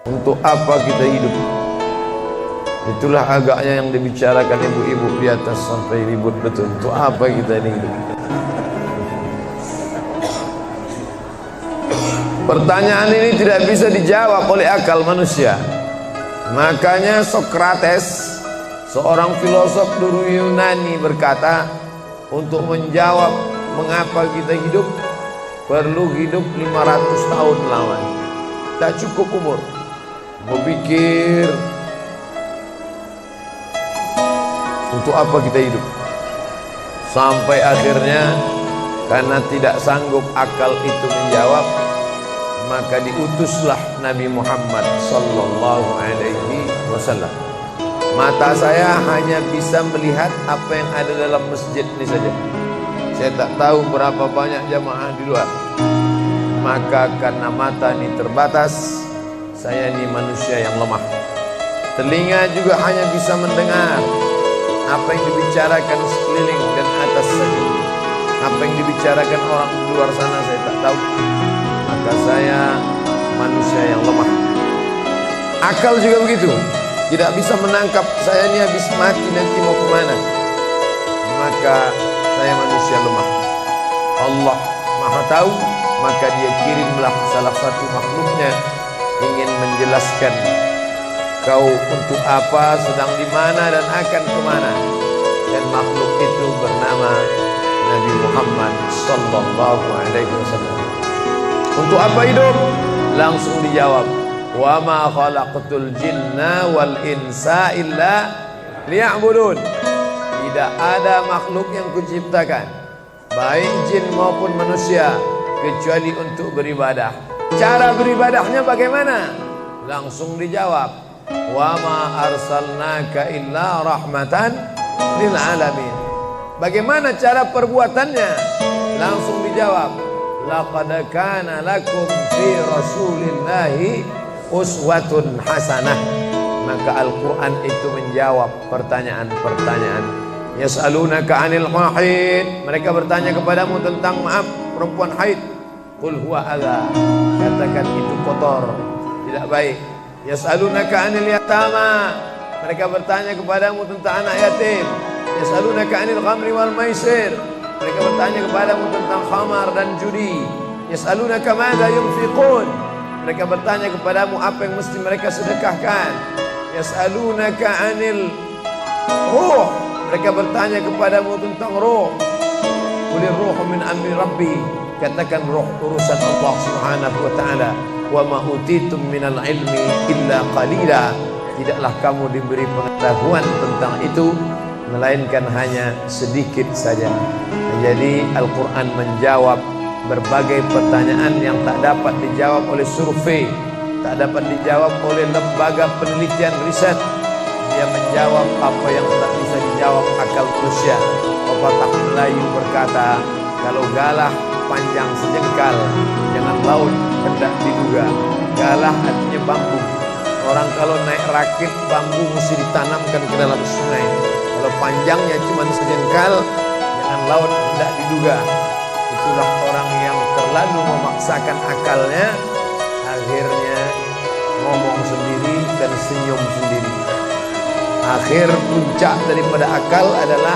Untuk apa kita hidup? Itulah agaknya yang dibicarakan ibu-ibu di atas sampai ribut betul. Untuk apa kita ini hidup? Pertanyaan ini tidak bisa dijawab oleh akal manusia. Makanya Sokrates, seorang filosof dulu Yunani, berkata, untuk menjawab mengapa kita hidup, perlu hidup 500 tahun lamanya. Tak cukup umur berpikir untuk apa kita hidup, sampai akhirnya karena tidak sanggup akal itu menjawab, maka diutuslah Nabi Muhammad sallallahu alaihi wasallam. Mata saya hanya bisa melihat apa yang ada dalam masjid ini saja. Saya tak tahu berapa banyak jamaah di luar. Maka karena mata ini terbatas, saya ini manusia yang lemah. Telinga juga hanya bisa mendengar apa yang dibicarakan sekeliling dan atas saja. Apa yang dibicarakan orang di luar sana saya tak tahu. Maka saya manusia yang lemah. Akal juga begitu, tidak bisa menangkap saya ini habis mati nanti mau kemana. Maka saya manusia lemah. Allah Maha tahu, maka dia kirimlah salah satu makhluknya ingin menjelaskan kau untuk apa, sedang di mana dan akan kemana. Dan makhluk itu bernama Nabi Muhammad sallallahu alaihi wasallam. Untuk apa hidup? Langsung dijawab, wa ma khalaqtul jinna wal insa illa liya'budun. Tidak ada makhluk yang kuciptakan, baik jin maupun manusia, kecuali untuk beribadah. Cara beribadahnya bagaimana? Langsung dijawab, wa ma arsalnaka illa rahmatan lil alamin. Bagaimana cara perbuatannya? Langsung dijawab, laqad kana lakum fi rasulillahi uswatun hasanah. Maka Al-Quran itu menjawab pertanyaan-pertanyaan. Yas'alunaka 'anil mahid, mereka bertanya kepadamu tentang maaf perempuan haid. Qul huwa adza, katakan itu kotor, tidak baik. Yas'alunaka 'anil yatama, mereka bertanya kepadamu tentang anak yatim. Yas'alunaka 'anil khamri wal maisir, mereka bertanya kepadamu tentang khamar dan judi. Yas'alunaka madza yunfiqun, mereka bertanya kepadamu apa yang mesti mereka sedekahkan. Yas'alunaka 'anil ruh, mereka bertanya kepadamu tentang ruh. Qulir ruhu min amri rabbi, katakan ruh urusan Allah Subhanahu wa taala. Wa ma utitum minal ilmi illa qalila, tidaklah kamu diberi pengetahuan tentang itu melainkan hanya sedikit saja. Jadi Al-Quran menjawab berbagai pertanyaan yang tak dapat dijawab oleh survei, tak dapat dijawab oleh lembaga penelitian riset. Dia menjawab apa yang tak bisa dijawab akal manusia. Pepatah Melayu berkata, kalau galah panjang sejengkal, jangan laut hendak diduga. Galah artinya bambu. Orang kalau naik rakit bambu mesti ditanamkan ke dalam sungai. Kalau panjangnya cuma sejengkal, jangan laut hendak diduga. Itulah orang yang terlalu memaksakan akalnya, akhirnya ngomong sendiri dan senyum sendiri. Akhir puncak daripada akal adalah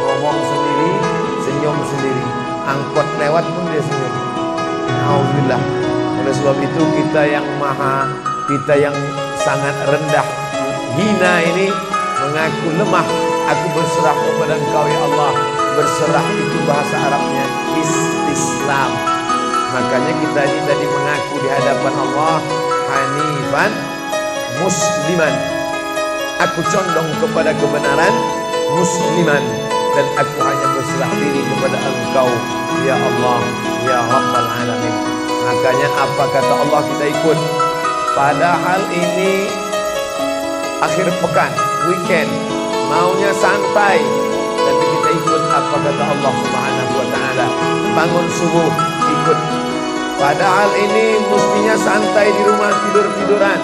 ngomong sendiri, senyum sendiri. Angkot lewat pun dia senyum. Alhamdulillah. Oleh sebab itu kita yang sangat rendah, hina ini mengaku lemah. Aku berserah kepada Engkau ya Allah. Berserah itu bahasa Arabnya istislam. Makanya kita ini tadi mengaku di hadapan Allah hanifan musliman. Aku condong kepada kebenaran, musliman, dan aku hanya berserah diri kepada Engkau ya Allah ya Rabbal Alamin. Makanya apa kata Allah kita ikut. Padahal ini akhir pekan, weekend, maunya santai, tapi kita ikut apa kata Allah Subhanahu wa taala. Bangun subuh ikut. Padahal ini mestinya santai di rumah, tidur-tiduran,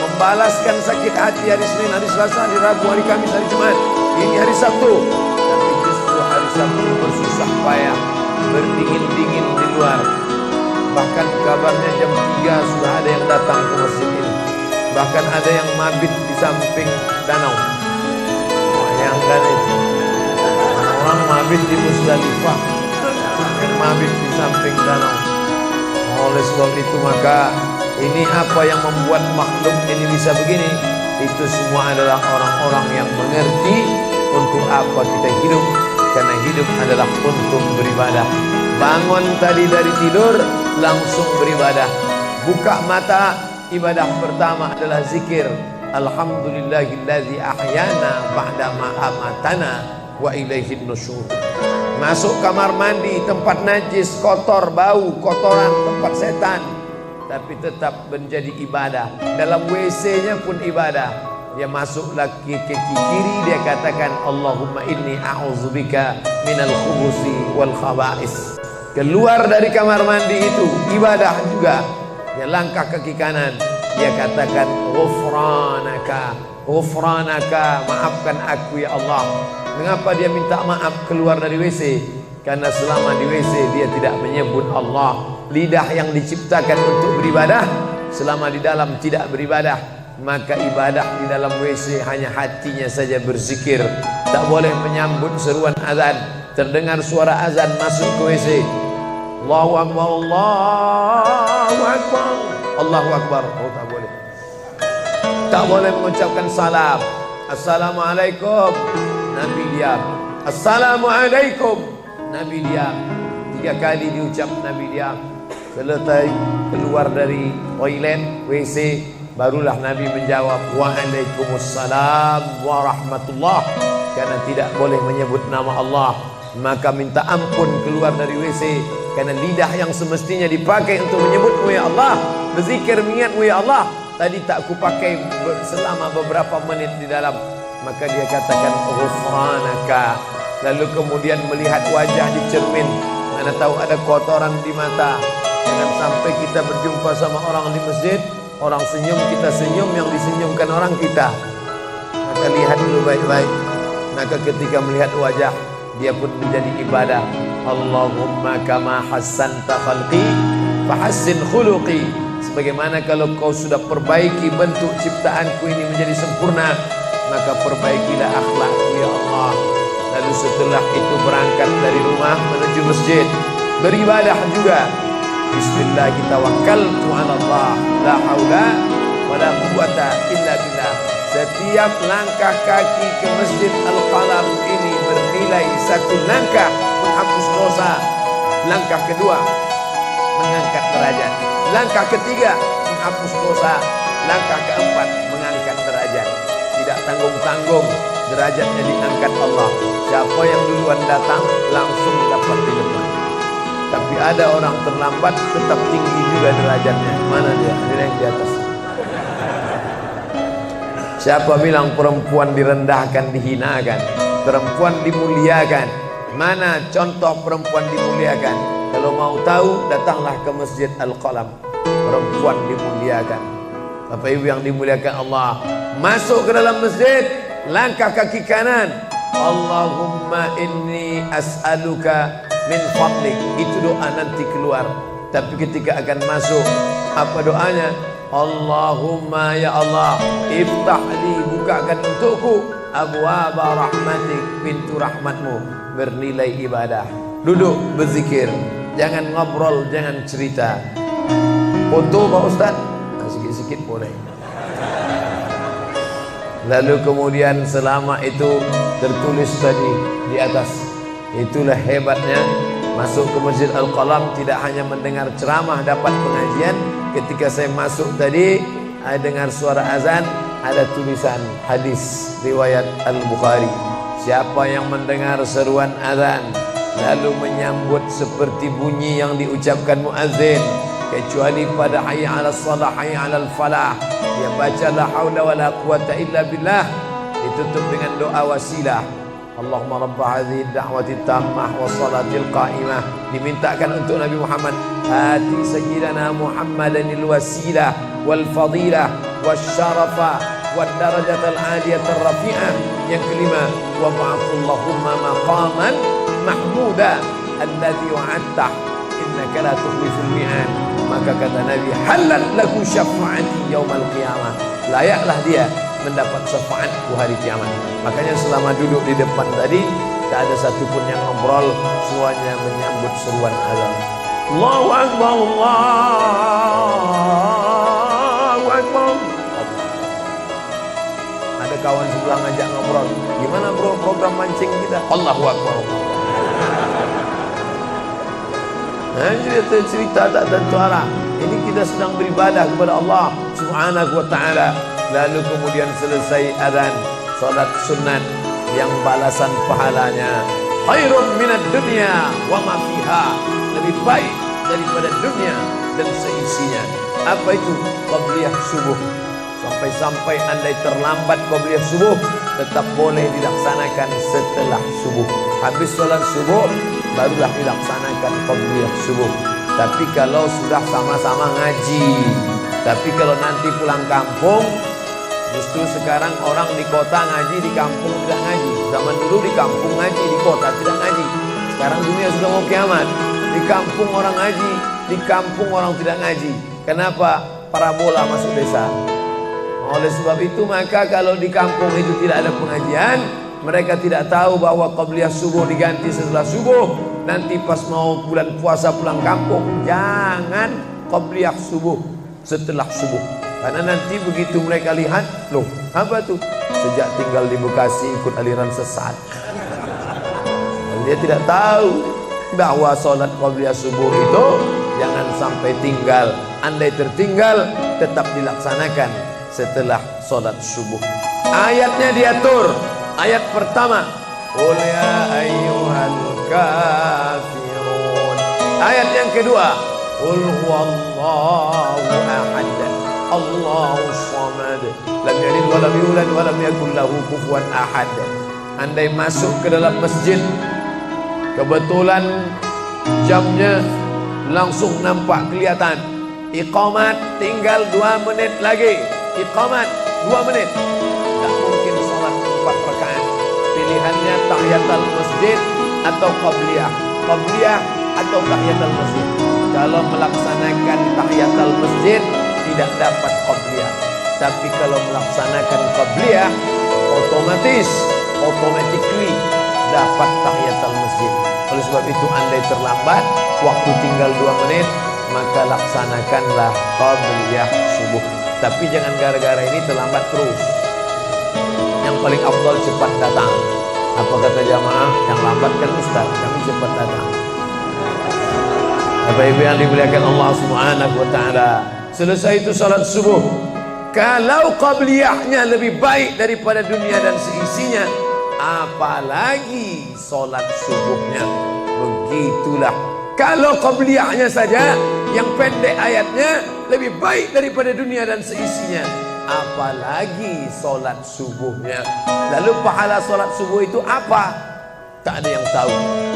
membalaskan sakit hati hari Senin, hari Selasa, hari Rabu, hari Kamis, hari Jumat. Ini hari Sabtu, tapi justru hari Sabtu bersusah payah, berdingin-dingin di luar. Bahkan kabarnya jam 3 sudah ada yang datang ke masjid ini. Bahkan ada yang mabit di samping danau. Bayangkan itu. Orang mabit di Musdalifah dan mabit di samping danau. Oleh sebab itu maka ini apa yang membuat makhluk ini bisa begini? Itu semua adalah orang-orang yang mengerti untuk apa kita hidup. Karena hidup adalah untuk beribadah. Bangun tadi dari tidur langsung beribadah. Buka mata, ibadah pertama adalah zikir. Alhamdulillahillazi ahyana ba'dama amatana wa ilaihin nusyur. Masuk kamar mandi, tempat najis, kotor, bau, kotoran, tempat setan, tapi tetap menjadi ibadah. Dalam WC-nya pun ibadah. Dia masuk lagi ke kiri, dia katakan Allahumma inni a'udzubika minal khubusi wal khaba'is. Keluar dari kamar mandi itu ibadah juga. Dia langkah kaki kanan, dia katakan ghufranaka, ghufranaka, maafkan aku ya Allah. Mengapa dia minta maaf keluar dari WC? Karena selama di WC dia tidak menyebut Allah. Lidah yang diciptakan untuk beribadah, selama di dalam tidak beribadah, maka ibadah di dalam WC hanya hatinya saja berzikir. Tak boleh menyambut seruan azan. Terdengar suara azan masuk ke WC, Allahu Akbar, Allahu Akbar, Allahu Akbar. Oh, tak boleh. Tak boleh mengucapkan salam. Assalamualaikum, Nabi diam. Assalamualaikum, Nabi diam. 3 kali diucap, Nabi diam. Selesai keluar dari toilet WC, barulah Nabi menjawab Waalaikumsalam warahmatullah. Karena tidak boleh menyebut nama Allah, maka minta ampun keluar dari WC. Karena lidah yang semestinya dipakai untuk menyebutmu ya Allah, berzikir mengingatmu ya Allah, tadi tak kupakai selama beberapa menit di dalam. Maka dia katakan ghufranaka. Lalu kemudian melihat wajah di cermin, mana tahu ada kotoran di mata. Jangan sampai kita berjumpa sama orang di masjid, orang senyum, kita senyum, yang disenyumkan orang kita. Maka lihat dulu baik-baik. Maka ketika melihat wajah, dia pun menjadi ibadah. Allahumma kama hassanta khalqi fahassin khuluqi. Sebagaimana kalau kau sudah perbaiki bentuk ciptaanku ini menjadi sempurna, maka perbaikilah akhlakku ya Allah. Lalu setelah itu berangkat dari rumah menuju masjid, beribadah juga. Bismillah, tawakkaltu 'ala Allah, la haula wala quwwata illa billah. Setiap langkah kaki ke Masjid Al-Qalam ini bernilai 1 langkah menghapus dosa. Langkah kedua mengangkat derajat. Langkah ketiga menghapus dosa. Langkah keempat mengangkat derajat. Tidak tanggung-tanggung, derajatnya diangkat Allah. Siapa yang duluan datang langsung dapat di depan. Tapi ada orang terlambat tetap tinggi juga derajatnya. Mana dia? Dia yang di atas. Siapa bilang perempuan direndahkan, dihinakan? Perempuan dimuliakan. Mana contoh perempuan dimuliakan? Kalau mau tahu, datanglah ke Masjid Al-Qalam. Perempuan dimuliakan. Bapak Ibu yang dimuliakan Allah, masuk ke dalam masjid, langkah kaki kanan, Allahumma inni as'aluka min fadlik. Itu doa nanti keluar. Tapi ketika akan masuk, apa doanya? Allahumma ya Allah, iftah li, bukakan untukku abwaba rahmatik, pintu rahmatmu, bernilai ibadah. Duduk berzikir, jangan ngobrol, jangan cerita. Foto Pak Ustaz, sikit-sikit boleh. Lalu kemudian selama itu tertulis tadi di atas. Itulah hebatnya masuk ke Masjid Al-Qalam, tidak hanya mendengar ceramah, dapat pengajian. Ketika saya masuk tadi, saya dengar suara azan, ada tulisan hadis riwayat Al-Bukhari. Siapa yang mendengar seruan azan lalu menyambut seperti bunyi yang diucapkan muazzin, kecuali pada hayya 'alas shalah, hayya 'alal falah, dia baca la haula wala quwata illa billah, ditutup dengan doa wasilah. Allahumma rabba hadhihi ad-da'wati tammah was salatil qa'imah, dimintakan untuk Nabi Muhammad, hati sayyidina Muhammadanil wasilah wal fadilah wasyarafa wad darajatal aliyatar rafi'ah. Yang kelima, wa ba'athallahumma maqaman mahmuda alladhi wa'adtah innaka la tukhliful mi'ad. Maka kata Nabi, halal laku syafa'ati yaumal qiyamah, layaklah dia mendapat syafaat di hari kiamat. Makanya selama duduk di depan tadi, tak ada satupun yang ngobrol, semuanya menyambut seruan azan. Allahu Akbar, Allahu Akbar. Ada kawan sebelah ngajak ngobrol, gimana bro program mancing kita? Allahu Akbar. Nah, dia cerita tak tentu arah. Ini kita sedang beribadah kepada Allah Subhanahu wa ta'ala. Lalu kemudian selesai azan, salat sunat yang balasan pahalanya khairun minad dunya wa ma fiha, lebih baik daripada dunia dan seisinya. Apa itu? Qabliyah subuh. Sampai-sampai andai terlambat qabliyah subuh, tetap boleh dilaksanakan setelah subuh. Habis salat subuh barulah dilaksanakan qabliyah subuh. Tapi kalau sudah sama-sama ngaji, tapi kalau nanti pulang kampung, justru sekarang orang di kota ngaji, di kampung tidak ngaji. Zaman dulu di kampung ngaji, di kota tidak ngaji. Sekarang dunia sudah mau kiamat. Di kampung orang ngaji, di kampung orang tidak ngaji. Kenapa? Parabola masuk desa. Oleh sebab itu maka kalau di kampung itu tidak ada pengajian, mereka tidak tahu bahwa qabliyah subuh diganti setelah subuh. Nanti pas mau bulan puasa pulang kampung, jangan qabliyah subuh setelah subuh. Karena nanti begitu mereka lihat, loh apa tuh? Sejak tinggal di Bekasi ikut aliran sesat. Dia tidak tahu bahwa sholat qabliyah subuh itu jangan sampai tinggal. Andai tertinggal, tetap dilaksanakan setelah sholat subuh. Ayatnya diatur. Ayat pertama, qul ya ayyuhal kafirun. Ayat yang kedua, qul huwallahu ahad, Allahus samad, lam yalid wa lam yulad wa lam yakul lahu kufuwan ahad. Andai masuk ke dalam masjid, kebetulan jamnya langsung nampak kelihatan, iqamat tinggal 2 menit lagi, iqamat 2 menit, tak mungkin sholat 4 rakaat. Pilihannya tahiyatul masjid atau qabliyah, qabliyah atau tahiyatul masjid. Kalau melaksanakan tahiyatul masjid tidak dapat qabliyah, tapi kalau melaksanakan qabliyah automatically dapat tahiyatul masjid. Oleh sebab itu andai terlambat, waktu tinggal 2 menit, maka laksanakanlah qabliyah subuh. Tapi jangan gara-gara ini terlambat terus. Yang paling afdal cepat datang. Apa kata jamaah? Yang lambat kan ustaz, kami cepat datang. Bapak Ibu yang dimuliakan Allah Subhanahu wa ta'ala, selesai itu salat subuh. Kalau qabliyahnya lebih baik daripada dunia dan seisinya, apalagi salat subuhnya. Begitulah. Kalau qabliyahnya saja yang pendek ayatnya lebih baik daripada dunia dan seisinya, apalagi salat subuhnya. Lalu pahala salat subuh itu apa? Tak ada yang tahu.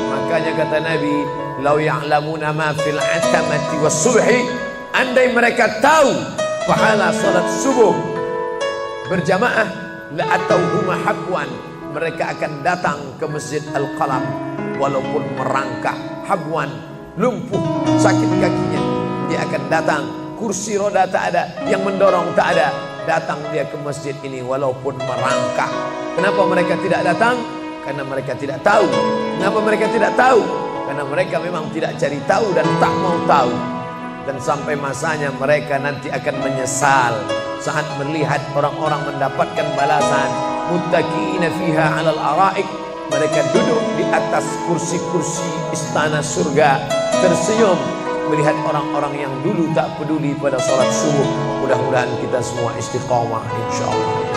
Makanya kata Nabi, lau ya'lamuna ma fil atamati was subhi, andai mereka tahu pahala salat subuh berjamaah, la atauhuma habwan, mereka akan datang ke Masjid Al-Qalam walaupun merangkak. Habwan, lumpuh, sakit kakinya, dia akan datang. Kursi roda tak ada, yang mendorong tak ada, datang dia ke masjid ini walaupun merangkak. Kenapa mereka tidak datang? Karena mereka tidak tahu. Kenapa mereka tidak tahu? Karena mereka memang tidak cari tahu dan tak mau tahu. Dan sampai masanya mereka nanti akan menyesal saat melihat orang-orang mendapatkan balasan. Muttaqiina fiha 'alal araik, mereka duduk di atas kursi-kursi istana surga, tersenyum melihat orang-orang yang dulu tak peduli pada salat subuh. Mudah-mudahan kita semua istiqamah insyaallah.